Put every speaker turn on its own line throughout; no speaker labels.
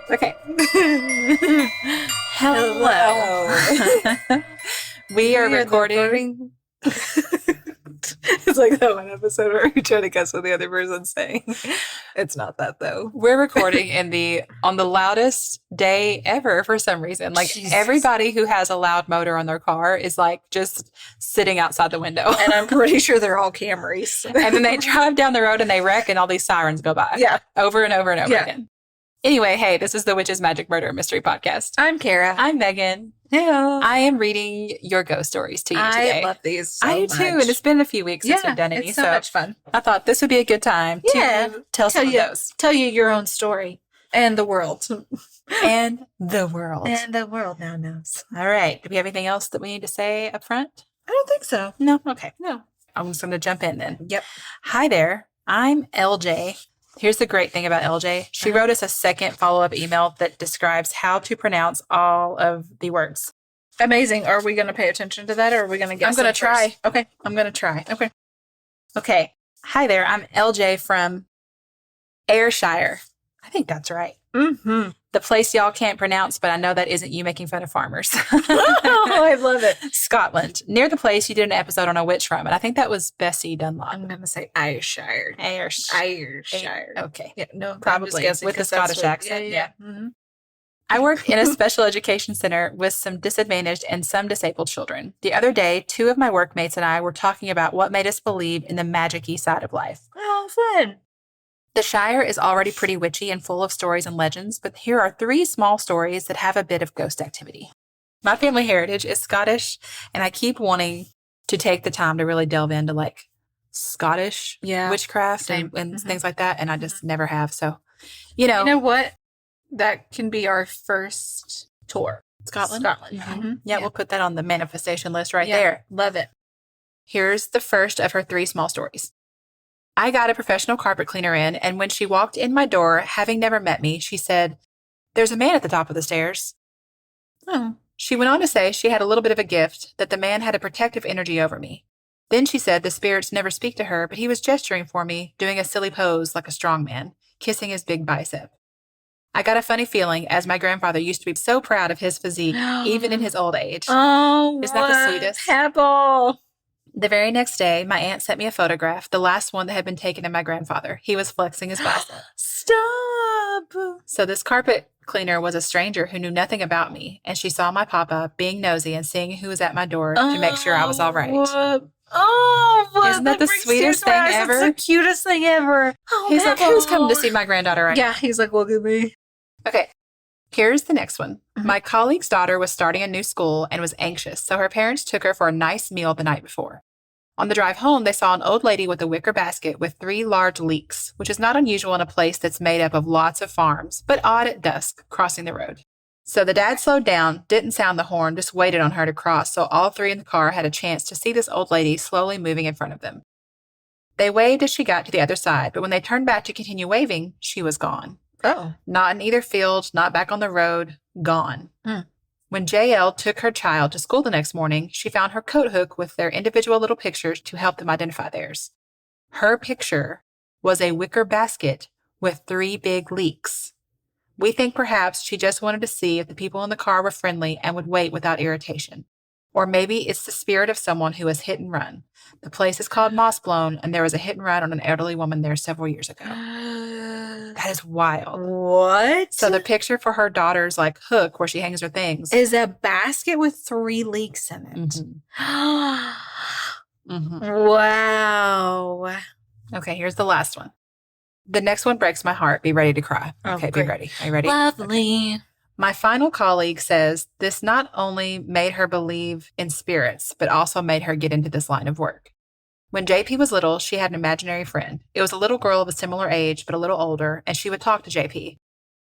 Okay. Hello. We are recording.
It's like that one episode where we try to guess what the other person's saying. It's not that though.
We're recording on the loudest day ever for some reason. Like everybody who has a loud motor on their car is like just sitting outside the window.
And I'm pretty sure they're all Camrys.
And then they drive down the road and they wreck and all these sirens go by.
Yeah.
Over and over and over again. Anyway, hey, this is the Witch's Magic Murder Mystery Podcast.
I'm Kara.
I'm Megan.
Hello.
I am reading your ghost stories to you today.
I love these so
I do
much.
too, and it's been a few weeks since we've done any.
It's so much fun.
I thought this would be a good time to tell some of those.
Tell you your own story. And the world.
And the world.
And the world now knows.
All right. Do we have anything else that we need to say up front?
I don't think so.
No? Okay.
No.
I'm just going to jump in then.
Yep.
Hi there. I'm LJ. Here's the great thing about LJ. She wrote us a second follow-up email that describes how to pronounce all of the words.
Amazing. Are we going to pay attention to that or are we going to guess?
I'm going to try.
First? Okay.
I'm going to try.
Okay.
Okay. Hi there. I'm LJ from Ayrshire. I think that's right.
Mm-hmm.
The place y'all can't pronounce, but I know that isn't you making fun of farmers.
Oh, I love it.
Scotland. Near the place you did an episode on a witch from, and I think that was Bessie Dunlop.
I'm going to say Ayrshire.
Ayrshire.
Okay. Yeah, no,
Probably with the Scottish accent. Yeah.
Mm-hmm.
I work in a special education center with some disadvantaged and some disabled children. The other day, 2 of my workmates and I were talking about what made us believe in the magic-y side of life.
Oh, fun.
The Shire is already pretty witchy and full of stories and legends, but here are 3 small stories that have a bit of ghost activity. My family heritage is Scottish, and I keep wanting to take the time to really delve into like Scottish witchcraft and things like that, and I just never have. So, you know
what? That can be our first tour.
Scotland.
Mm-hmm.
Yeah, we'll put that on the manifestation list right there.
Love it.
Here's the first of her 3 small stories. I got a professional carpet cleaner in, and when she walked in my door, having never met me, she said, "There's a man at the top of the stairs."
Oh.
She went on to say she had a little bit of a gift, that the man had a protective energy over me. Then she said the spirits never speak to her, but he was gesturing for me, doing a silly pose like a strong man, kissing his big bicep. I got a funny feeling, as my grandfather used to be so proud of his physique, even in his old age.
Oh,
isn't that the sweetest?
Pebble.
The very next day, my aunt sent me a photograph, the last one that had been taken of my grandfather. He was flexing his bicep.
Stop.
So this carpet cleaner was a stranger who knew nothing about me, and she saw my pop-up, being nosy and seeing who was at my door to make sure I was all right.
What?
Isn't that the sweetest thing ever?
It's the cutest thing ever. Oh,
he's like, who's coming to see my granddaughter right now?
Yeah, he's like, look at me.
Okay, here's the next one.
Mm-hmm.
My colleague's daughter was starting a new school and was anxious, so her parents took her for a nice meal the night before. On the drive home, they saw an old lady with a wicker basket with 3 large leeks, which is not unusual in a place that's made up of lots of farms, but odd at dusk, crossing the road. So the dad slowed down, didn't sound the horn, just waited on her to cross, so all 3 in the car had a chance to see this old lady slowly moving in front of them. They waved as she got to the other side, but when they turned back to continue waving, she was gone.
Oh.
Not in either field, not back on the road, gone.
Mm.
When JL took her child to school the next morning, she found her coat hook with their individual little pictures to help them identify theirs. Her picture was a wicker basket with 3 big leeks. We think perhaps she just wanted to see if the people in the car were friendly and would wait without irritation. Or maybe it's the spirit of someone who has hit and run. The place is called Mossblown, and there was a hit and run on an elderly woman there several years ago. That is wild.
What?
So the picture for her daughter's like hook where she hangs her things
is a basket with 3 leeks in it.
Mm-hmm. Mm-hmm.
Wow.
Okay, here's the last one. The next one breaks my heart. Be ready to cry. Okay,
great.
Be ready. Are you ready?
Lovely.
Okay. My final colleague says this not only made her believe in spirits, but also made her get into this line of work. When JP was little, she had an imaginary friend. It was a little girl of a similar age, but a little older, and she would talk to JP.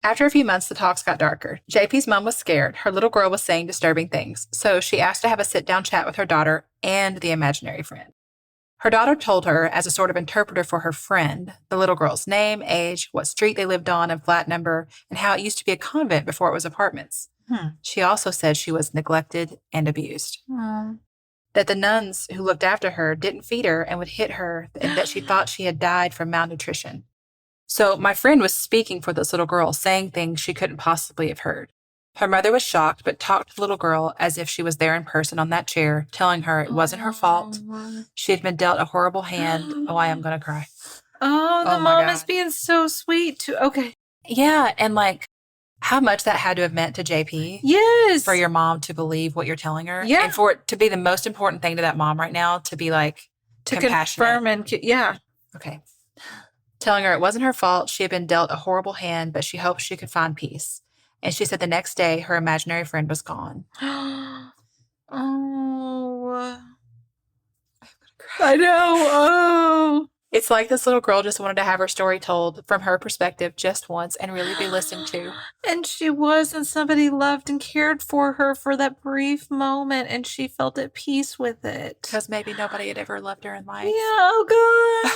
After a few months, the talks got darker. JP's mom was scared. Her little girl was saying disturbing things, so she asked to have a sit-down chat with her daughter and the imaginary friend. Her daughter told her, as a sort of interpreter for her friend, the little girl's name, age, what street they lived on, and flat number, and how it used to be a convent before it was apartments. She also said she was neglected and abused. That the nuns who looked after her didn't feed her and would hit her, and that she thought she had died from malnutrition. So my friend was speaking for this little girl, saying things she couldn't possibly have heard. Her mother was shocked, but talked to the little girl as if she was there in person on that chair, telling her it wasn't her fault. She had been dealt a horrible hand. Oh, I am going to cry.
Oh, the
Oh my
mom
God.
is being so sweet too. Okay.
Yeah, and like how much that had to have meant to JP
Yes.
for your mom to believe what you're telling her.
Yeah.
And for it to be the most important thing to that mom right now, to be like
to
compassionate.
confirm and yeah.
Okay. Telling her it wasn't her fault. She had been dealt a horrible hand, but she hoped she could find peace. And she said the next day her imaginary friend was gone.
Oh. I know. Oh.
It's like this little girl just wanted to have her story told from her perspective just once and really be listened to.
And she was, and somebody loved and cared for her for that brief moment, and she felt at peace with it.
Because maybe nobody had ever loved her in life.
Yeah, oh God.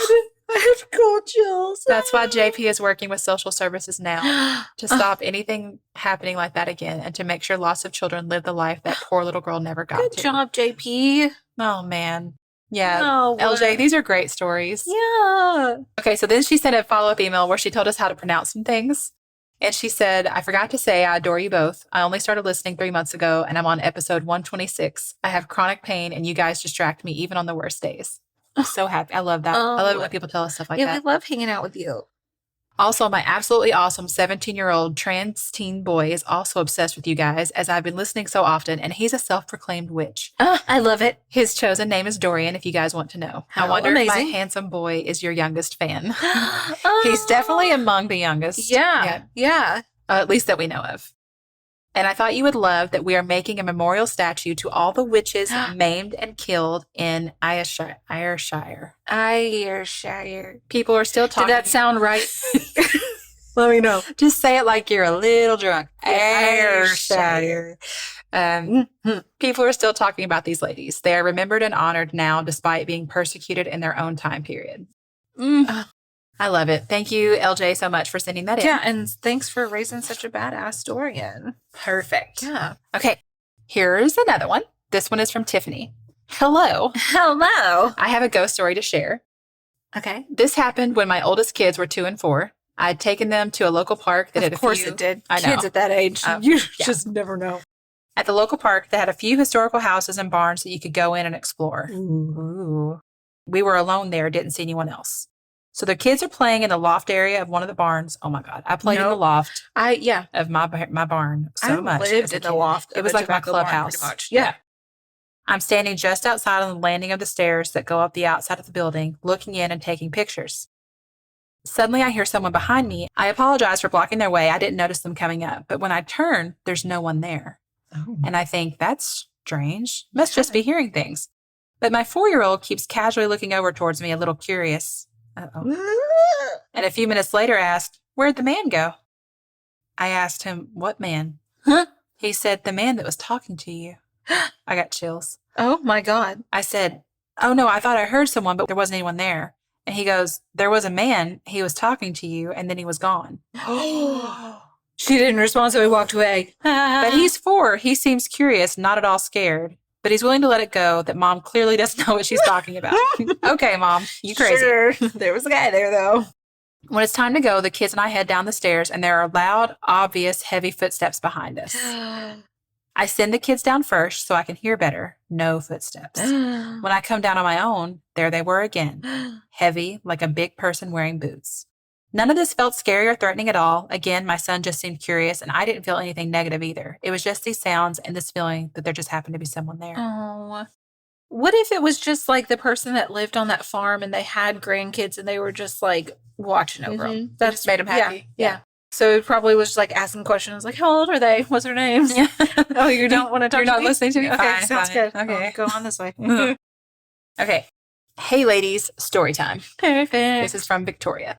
I have cold chills.
That's why JP is working with social services now to stop anything happening like that again and to make sure lots of children live the life that poor little girl never got
Good
to.
job, JP.
Oh, man. Yeah.
Oh,
LJ, these are great stories.
Yeah.
Okay, so then she sent a follow-up email where she told us how to pronounce some things. And she said, I forgot to say I adore you both. I only started listening 3 months ago, and I'm on episode 126. I have chronic pain, and you guys distract me even on the worst days. I'm so happy. I love that. I love it when people tell us stuff like that.
Yeah, we love hanging out with you.
Also, my absolutely awesome 17-year-old trans teen boy is also obsessed with you guys, as I've been listening so often, and he's a self-proclaimed witch.
I love it.
His chosen name is Dorian, if you guys want to know.
How
I wonder if my
amazing.
handsome boy is your youngest fan. He's definitely among the youngest.
Yeah.
At least that we know of. And I thought you would love that we are making a memorial statue to all the witches maimed and killed in Ayrshire.
Ayrshire.
People are still talking.
Did that sound right? Let me know.
Just say it like you're a little drunk.
Ayrshire.
People are still talking about these ladies. They are remembered and honored now despite being persecuted in their own time period. I love it. Thank you, LJ, so much for sending that in.
Yeah, and thanks for raising such a badass Dorian.
Perfect.
Yeah.
Okay, here's another one. This one is from Tiffany. Hello.
Hello.
I have a ghost story to share.
Okay.
This happened when my oldest kids were 2 and 4. I had taken them to a local park that had a few.
Of course it did.
I know.
Kids at that age, you just never know.
At the local park, they had a few historical houses and barns that you could go in and explore.
Ooh.
We were alone there, didn't see anyone else. So the kids are playing in the loft area of one of the barns. Oh my God. I played in the loft of my barn so much.
I lived in the loft.
It was like my clubhouse.
Pretty much.
Yeah. I'm standing just outside on the landing of the stairs that go up the outside of the building, looking in and taking pictures. Suddenly I hear someone behind me. I apologize for blocking their way. I didn't notice them coming up. But when I turn, there's no one there.
Oh.
And I think, that's strange. Must just be hearing things. But my 4-year-old keeps casually looking over towards me, a little curious. And a few minutes later asked, where'd the man go? I asked him, what man? He said, the man that was talking to you. I got chills.
Oh my God.
I said, oh no, I thought I heard someone, but there wasn't anyone there. And he goes, there was a man, he was talking to you, and then he was gone.
She didn't respond, so he walked away.
But he's 4. He seems curious, not at all scared. But he's willing to let it go that Mom clearly doesn't know what she's talking about. Okay, Mom, you crazy.
Sure. There was a guy there, though.
When it's time to go, the kids and I head down the stairs, and there are loud, obvious, heavy footsteps behind us. I send the kids down first so I can hear better. No footsteps. When I come down on my own, there they were again. Heavy, like a big person wearing boots. None of this felt scary or threatening at all. Again, my son just seemed curious, and I didn't feel anything negative either. It was just these sounds and this feeling that there just happened to be someone there.
Oh. What if it was just like the person that lived on that farm and they had grandkids and they were just like watching over them?
That just made them happy.
Yeah. So it probably was just like asking questions like, how old are they? What's their names?
Yeah.
Oh, you don't want to talk
You're
to
not
me?
listening to me?
Okay,
Fine,
sounds
fine.
good.
Okay.
I'll go on this way.
Okay. Hey, ladies, story time.
Perfect.
This is from Victoria.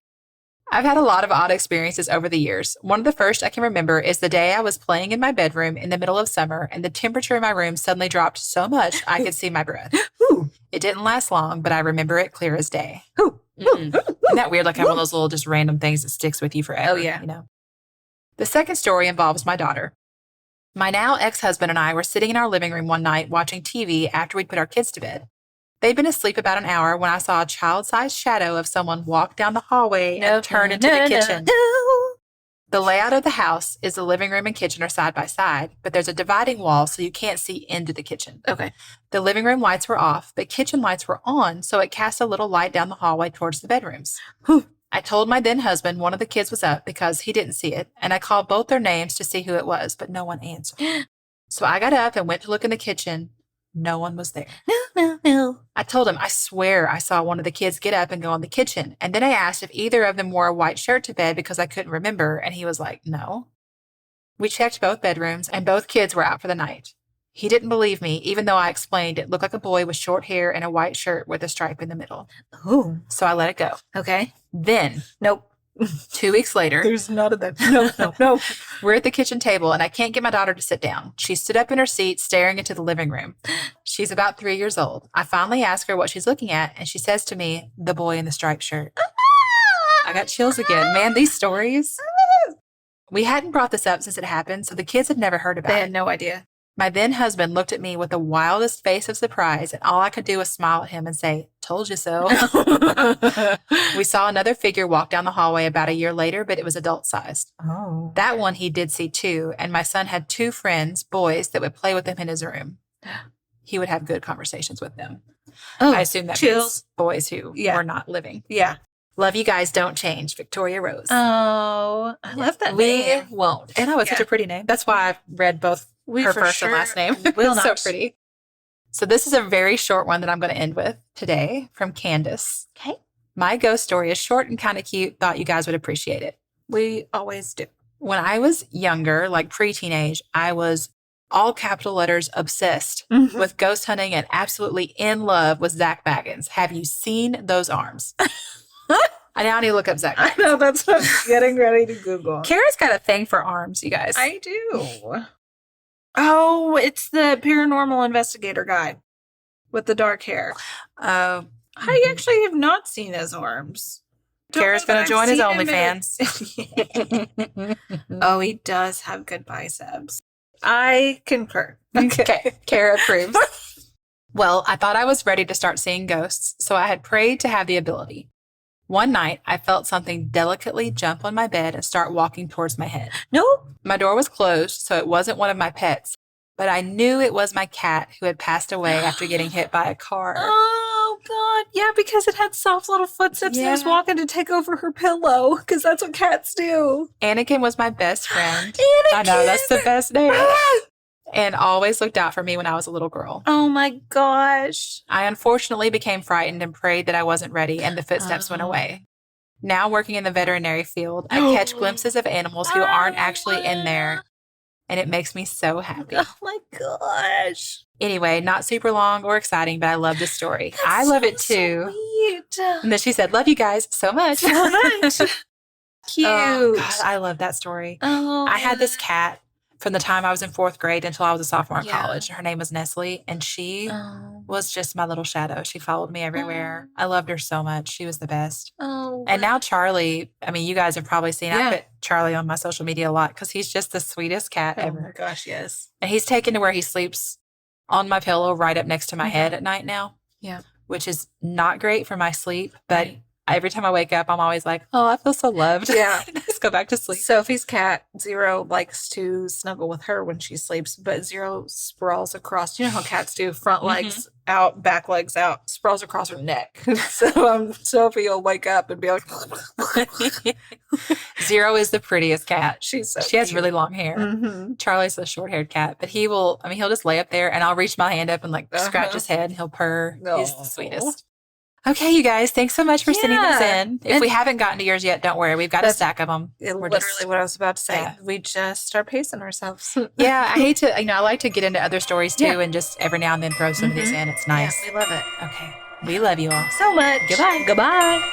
I've had a lot of odd experiences over the years. One of the first I can remember is the day I was playing in my bedroom in the middle of summer, and the temperature in my room suddenly dropped so much I could see my breath.
Ooh.
It didn't last long, but I remember it clear as day.
Ooh.
Isn't that weird? Like having those little just random things that sticks with you forever.
Oh, yeah.
You know? The second story involves my daughter. My now ex-husband and I were sitting in our living room one night watching TV after we'd put our kids to bed. They'd been asleep about an hour when I saw a child-sized shadow of someone walk down the hallway and turn into the kitchen. The layout of the house is the living room and kitchen are side by side, but there's a dividing wall so you can't see into the kitchen.
Okay.
The living room lights were off, but kitchen lights were on, so it cast a little light down the hallway towards the bedrooms. I told my then husband one of the kids was up because he didn't see it, and I called both their names to see who it was, but no one answered. So I got up and went to look in the kitchen. No one was there.
No.
I told him, I swear I saw one of the kids get up and go in the kitchen. And then I asked if either of them wore a white shirt to bed because I couldn't remember. And he was like, no. We checked both bedrooms and both kids were out for the night. He didn't believe me, even though I explained it looked like a boy with short hair and a white shirt with a stripe in the middle.
Oh.
So I let it go.
Okay.
Then,
Nope.
2 weeks later,
There's none of that. No.
we're at the kitchen table and I can't get my daughter to sit down. She stood up in her seat, staring into the living room. She's about 3 years old. I finally ask her what she's looking at, and she says to me, the boy in the striped shirt. I got chills again. Man, these stories. We hadn't brought this up since it happened, so the kids had never heard about
They
it.
had no idea.
My then husband looked at me with the wildest face of surprise, and all I could do was smile at him and say, told you so. We saw another figure walk down the hallway about a year later, but it was adult-sized.
Oh.
That one he did see too, and my son had 2 friends, boys, that would play with him in his room. He would have good conversations with them.
Oh,
I assume that
chills.
means boys who were not living.
Yeah.
Love you guys, don't change. Victoria Rose.
Oh, I love that
We
name.
won't. And it's such a pretty name. That's why I've read both her
for
first and
sure
last name.
will
It's so
not.
pretty. So this is a very short one that I'm going to end with today from Candace.
Okay.
My ghost story is short and kind of cute. Thought you guys would appreciate it.
We always do.
When I was younger, like pre-teenage, I was all capital letters obsessed with ghost hunting and absolutely in love with Zach Baggins. Have you seen those arms? I now need to look up Zach Baggins.
I know, that's what I'm getting ready to Google.
Kara's got a thing for arms, you guys.
I do. Oh, it's the paranormal investigator guy with the dark hair. I actually have not seen his arms.
Kara's going to join his OnlyFans.
Oh, he does have good biceps. I concur.
Okay, Kara approves. Well, I thought I was ready to start seeing ghosts, so I had prayed to have the ability. One night, I felt something delicately jump on my bed and start walking towards my head.
No.
My door was closed, so it wasn't one of my pets, but I knew it was my cat who had passed away after getting hit by a car.
Oh, God. Yeah, because it had soft little footsteps and it was
Yeah.
walking to take over her pillow, because that's what cats do.
Anakin was my best friend.
Anakin!
I know, that's the best name. And always looked out for me when I was a little girl.
Oh, my gosh.
I unfortunately became frightened and prayed that I wasn't ready, and the footsteps went away. Now working in the veterinary field, I catch glimpses of animals who aren't actually in there, and it makes me so happy.
Oh, my gosh.
Anyway, not super long or exciting, but I love this story. I love it too.
Sweet.
And then she said, love you guys so much.
So much. Cute.
Oh, God, I love that story.
Oh,
I had this cat from the time I was in 4th grade until I was a sophomore in
Yeah.
college. Her name was Nestle, and she
Oh.
was just my little shadow. She followed me everywhere. I loved her so much. She was the best.
Oh.
And now Charlie, I mean, you guys have probably seen,
Yeah.
I put Charlie on my social media a lot because he's just the sweetest cat
Oh,
ever.
my gosh, yes.
And he's taken to where he sleeps on my pillow right up next to my head at night now.
Yeah.
Which is not great for my sleep, but every time I wake up, I'm always like, oh, I feel so loved.
Yeah.
Just go back to sleep.
Sophie's cat, Zero, likes to snuggle with her when she sleeps, but Zero sprawls across. You know how cats do? Front legs out, back legs out, sprawls across her neck. So Sophie will wake up and be like,
Zero is the prettiest cat.
she's so
She has
cute.
really long hair.
Mm-hmm.
Charlie's a short-haired cat, but he'll just lay up there and I'll reach my hand up and like scratch his head and he'll purr. He's the
Aw.
sweetest. Okay, you guys, thanks so much for sending this
Yeah.
in. If
And-
we haven't gotten to yours yet, don't worry. We've got a
That's-
stack of them. We're
Literally
just-
what I was about to say.
Yeah.
We just are pacing ourselves.
Yeah, I hate to, I like to get into other stories too
Yeah.
and just every now and then throw some of these in. It's nice.
Yeah, we love it.
Okay. We love you all.
So much.
Goodbye.
Goodbye.